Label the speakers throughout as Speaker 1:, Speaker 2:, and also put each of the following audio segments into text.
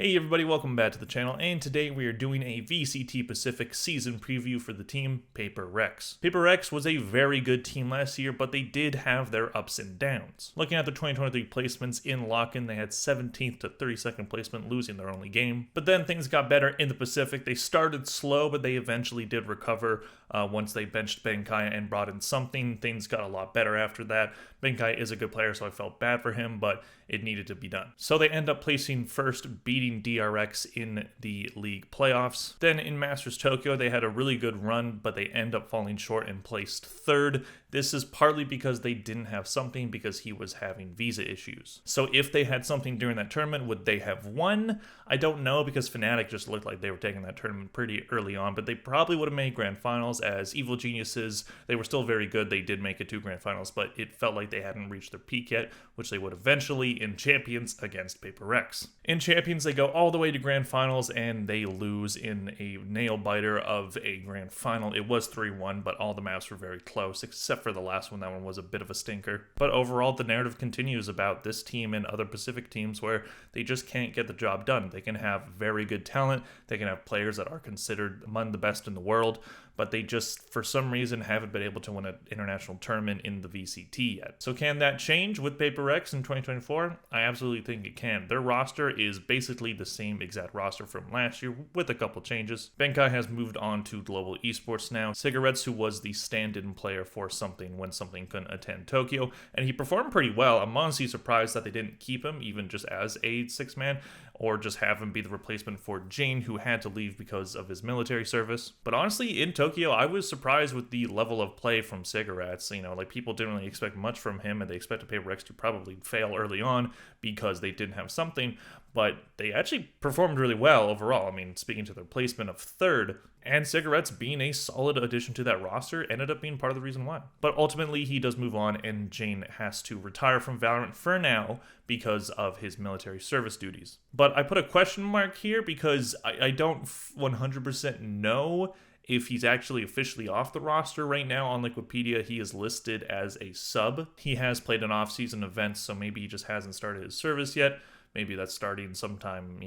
Speaker 1: Hey everybody, welcome back to the channel, and today we are doing a VCT Pacific season preview for the team Paper Rex. Paper Rex was a very good team last year, but they did have their ups and downs. Looking at the 2023 placements in lock-in, they had 17th to 32nd placement, losing their only game. But then things got better in the Pacific. They started slow, but they eventually did recover once they benched Benkai and brought in something. Things got a lot better after that. Benkai is a good player, so I felt bad for him, but it needed to be done. So they end up placing first, beating DRX in the league playoffs. Then in Masters Tokyo, they had a really good run, but they end up falling short and placed third. This is partly because they didn't have something because he was having visa issues. So if they had something during that tournament, would they have won? I don't know, because Fnatic just looked like they were taking that tournament pretty early on, but they probably would have made grand finals. As Evil Geniuses, they were still very good. They did make it to grand finals, but it felt like they hadn't reached their peak yet, which they would eventually in Champions against Paper Rex. In Champions, they go all the way to grand finals and they lose in a nail biter of a grand final. It was 3-1, but all the maps were very close, except for the last one. That one was a bit of a stinker. But overall, the narrative continues about this team and other Pacific teams where they just can't get the job done. They can have very good talent, they can have players that are considered among the best in the world, but they just, for some reason, haven't been able to win an international tournament in the VCT yet. So can that change with Paper Rex in 2024? I absolutely think it can. Their roster is basically the same exact roster from last year, with a couple changes. Benkai has moved on to Global Esports now. Cigarettes, who was the stand-in player for Something when Something couldn't attend Tokyo, and he performed pretty well. I'm honestly surprised that they didn't keep him, even just as a six-man, or just have him be the replacement for Jane, who had to leave because of his military service. But honestly, in Tokyo, I was surprised with the level of play from Cigarettes. You know, like, people didn't really expect much from him, and they expected Paper Rex to probably fail early on because they didn't have something, but they actually performed really well overall. I mean, speaking to their placement of third, and Cigarettes being a solid addition to that roster ended up being part of the reason why. But ultimately, he does move on, and Jane has to retire from Valorant for now because of his military service duties. But I put a question mark here because I don't 100% know if he's actually officially off the roster. Right now on Wikipedia, he is listed as a sub. He has played an off-season event, so maybe he just hasn't started his service yet. Maybe that's starting sometime,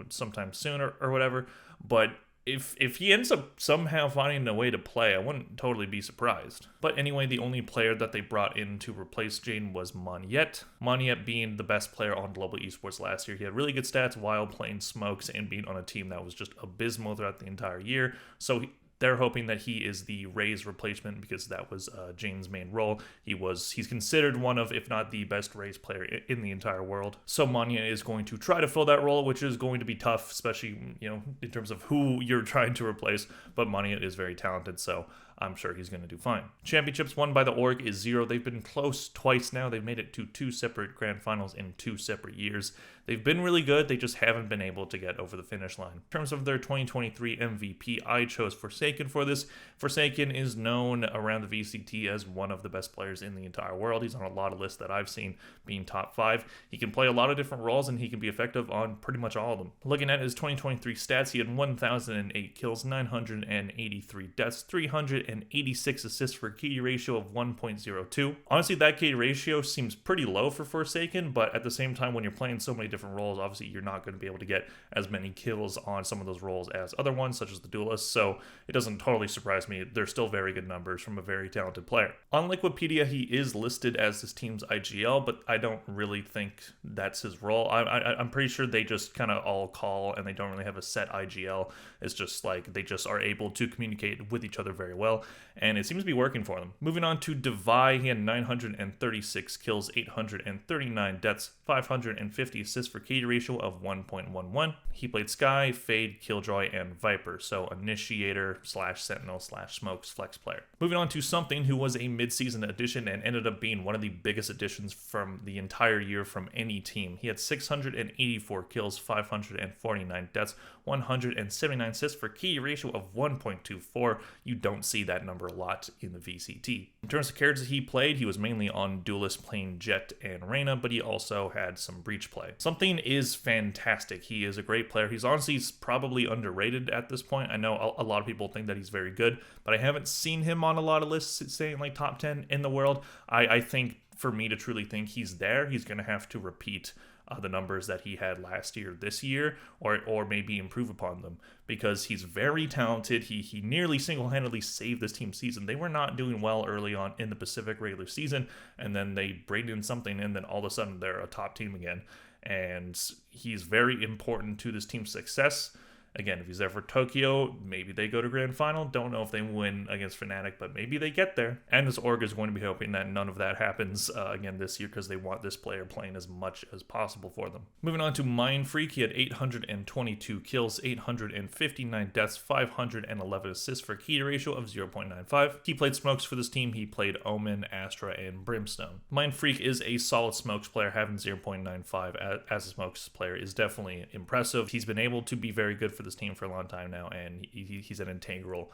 Speaker 1: sometime soon or whatever. But if he ends up somehow finding a way to play, I wouldn't totally be surprised. But anyway, the only player that they brought in to replace Jane was Moniette. Moniette being the best player on Global Esports last year. He had really good stats while playing smokes and being on a team that was just abysmal throughout the entire year. So they're hoping that he is the Ray's replacement because that was Jane's main role. He's considered one of, if not the best Ray's player in the entire world. So Manya is going to try to fill that role, which is going to be tough, especially, in terms of who you're trying to replace. But Manya is very talented, so I'm sure he's going to do fine. Championships won by the org is 0. They've been close twice now. They've made it to 2 separate grand finals in 2 separate years. They've been really good. They just haven't been able to get over the finish line. In terms of their 2023 MVP, I chose Forsaken for this. Forsaken is known around the VCT as one of the best players in the entire world. He's on a lot of lists that I've seen being top 5. He can play a lot of different roles, and he can be effective on pretty much all of them. Looking at his 2023 stats, he had 1,008 kills, 983 deaths, 386 assists for a KD ratio of 1.02. Honestly, that KD ratio seems pretty low for Forsaken, but at the same time, when you're playing so many different roles, obviously you're not going to be able to get as many kills on some of those roles as other ones, such as the duelist, so it doesn't totally surprise me. They're still very good numbers from a very talented player. On Wikipedia, he is listed as this team's IGL, but I don't really think that's his role. I'm pretty sure they just kind of all call, and they don't really have a set IGL. It's just like they just are able to communicate with each other very well, and it seems to be working for them. Moving on to Devi, he had 936 kills, 839 deaths, 550 assists for KD ratio of 1.11. He played Sky, Fade, Killjoy, and Viper, so Initiator / Sentinel / Smokes flex player. Moving on to Something, who was a mid-season addition and ended up being one of the biggest additions from the entire year from any team. He had 684 kills, 549 deaths, 179 assists for KD ratio of 1.24. You don't see that number a lot in the VCT. In terms of characters he played, he was mainly on Duelist playing Jet and Reyna, but he also had some Breach play. Something is fantastic. He is a great player. He's honestly probably underrated at this point. I know a lot of people think that he's very good, but I haven't seen him on a lot of lists saying like top 10 in the world. I think for me to truly think he's there, he's going to have to repeat the numbers that he had last year this year, or maybe improve upon them, because he's very talented. He nearly single-handedly saved this team's season. They were not doing well early on in the Pacific regular season, and then they braided in something, and then all of a sudden they're a top team again. And he's very important to this team's success. Again, if he's there for Tokyo, maybe they go to Grand Final. Don't know if they win against Fnatic, but maybe they get there. And this org is going to be hoping that none of that happens again this year, because they want this player playing as much as possible for them. Moving on to Mindfreak, he had 822 kills, 859 deaths, 511 assists for a key ratio of 0.95. He played smokes for this team. He played Omen, Astra, and Brimstone. Mindfreak is a solid smokes player. Having 0.95 as a smokes player is definitely impressive. He's been able to be very good for this team for a long time now, and he's an integral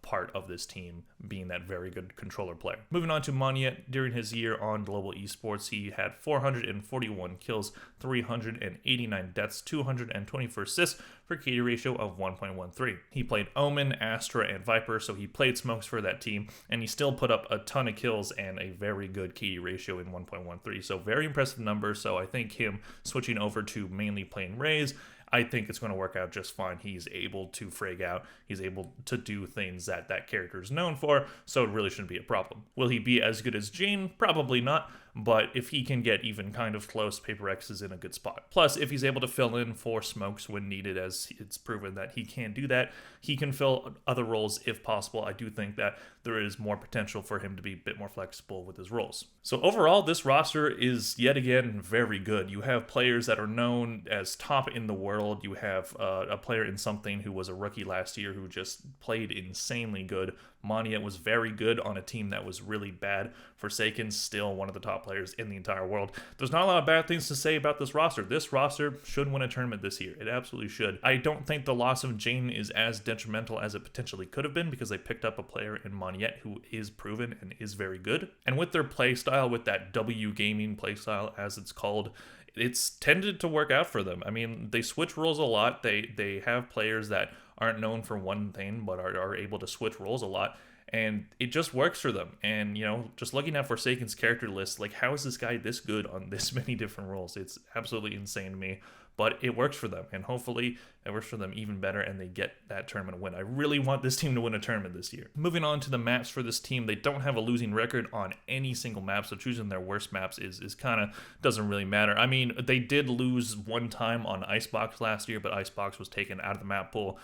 Speaker 1: part of this team, being that very good controller player. Moving on to Monyet, during his year on Global Esports, he had 441 kills, 389 deaths, 224 assists for a KD ratio of 1.13. He played Omen, Astra, and Viper, so he played smokes for that team, and he still put up a ton of kills and a very good KD ratio in 1.13. So very impressive numbers. So I think him switching over to mainly playing Raze, I think it's going to work out just fine. He's able to frag out. He's able to do things that that character is known for, so it really shouldn't be a problem. Will he be as good as Jane? Probably not, but if he can get even kind of close, Paper X is in a good spot. Plus, if he's able to fill in for smokes when needed, as it's proven that he can do that, he can fill other roles if possible. I do think that there is more potential for him to be a bit more flexible with his roles. So overall, this roster is yet again very good. You have players that are known as top in the world. You have a player in something who was a rookie last year who just played insanely good. Monyet was very good on a team that was really bad. Forsaken, still one of the top players in the entire world. There's not a lot of bad things to say about this roster. This roster should win a tournament this year. It absolutely should. I don't think the loss of Jane is as detrimental as it potentially could have been, because they picked up a player in Monyet who is proven and is very good. And with their play style, with that W gaming play style as it's called, it's tended to work out for them. I mean, they switch roles a lot. They have players that aren't known for one thing, but are able to switch roles a lot. And it just works for them. And, you know, just looking at Forsaken's character list, like, how is this guy this good on this many different roles? It's absolutely insane to me. But it works for them, and hopefully it works for them even better, and they get that tournament win. I really want this team to win a tournament this year. Moving on to the maps for this team, they don't have a losing record on any single map, so choosing their worst maps is kind of doesn't really matter. I mean, they did lose one time on Icebox last year, but Icebox was taken out of the map pool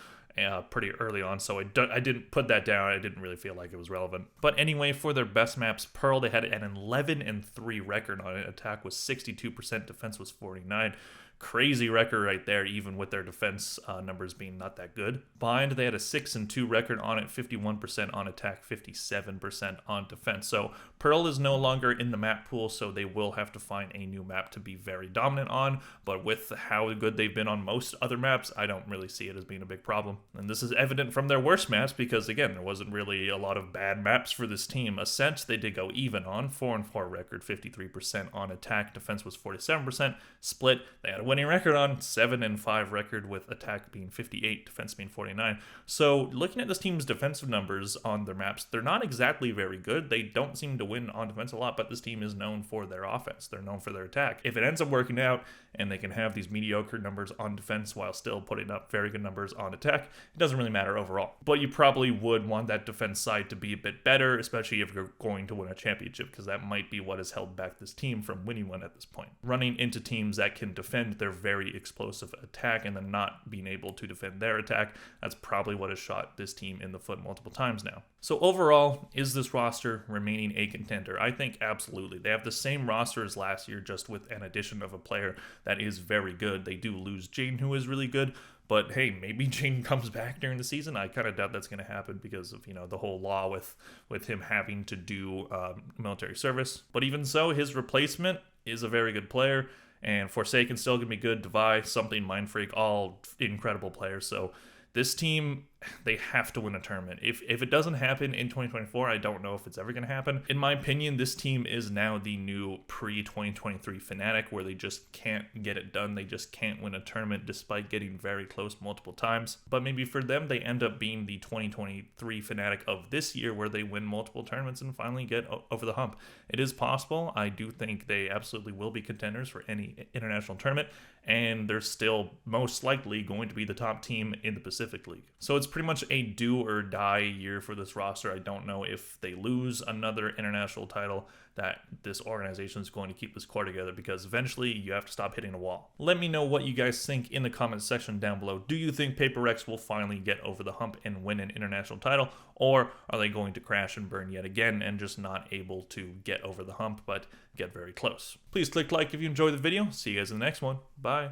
Speaker 1: pretty early on, so I didn't put that down. I didn't really feel like it was relevant. But anyway, for their best maps, Pearl, they had an 11-3 record on it. Attack was 62%, defense was 49%. Crazy record right there, even with their defense numbers being not that good. Bind, they had a 6-2 record on it, 51% on attack, 57% on defense. So Pearl is no longer in the map pool, so they will have to find a new map to be very dominant on. But with how good they've been on most other maps, I don't really see it as being a big problem. And this is evident from their worst maps, because again, there wasn't really a lot of bad maps for this team. Ascent, they did go even on, 4-4 record, 53% on attack, defense was 47%. Split, they had a winning record on, 7-5 record, with attack being 58, defense being 49. So looking at this team's defensive numbers on their maps, they're not exactly very good. They don't seem to win on defense a lot, but this team is known for their offense. They're known for their attack. If it ends up working out and they can have these mediocre numbers on defense while still putting up very good numbers on attack, it doesn't really matter overall. But you probably would want that defense side to be a bit better, especially if you're going to win a championship, because that might be what has held back this team from winning one at this point. Running into teams that can defend their very explosive attack and then not being able to defend their attack, that's probably what has shot this team in the foot multiple times now. So overall, is this roster remaining a contender? I think absolutely. They have the same roster as last year, just with an addition of a player that is very good. They do lose Jane, who is really good, but hey, maybe Jane comes back during the season. I kind of doubt that's going to happen because of, you know, the whole law with him having to do military service. But even so, his replacement is a very good player, and Forsaken still going to be good. Devi, something, Mindfreak, all incredible players. So this team they have to win a tournament. If it doesn't happen in 2024, I don't know if it's ever going to happen. In my opinion, this team is now the new pre-2023 Fnatic, where they just can't get it done. They just can't win a tournament despite getting very close multiple times. But maybe for them, they end up being the 2023 Fnatic of this year, where they win multiple tournaments and finally get over the hump. It is possible. I do think they absolutely will be contenders for any international tournament, and they're still most likely going to be the top team in the Pacific League. So it's pretty much a do or die year for this roster. I don't know if they lose another international title that this organization is going to keep this core together, because eventually you have to stop hitting a wall. Let me know what you guys think in the comments section down below. Do you think Paper Rex will finally get over the hump and win an international title, or are they going to crash and burn yet again and just not able to get over the hump but get very close? Please click like if you enjoyed the video. See you guys in the next one. Bye.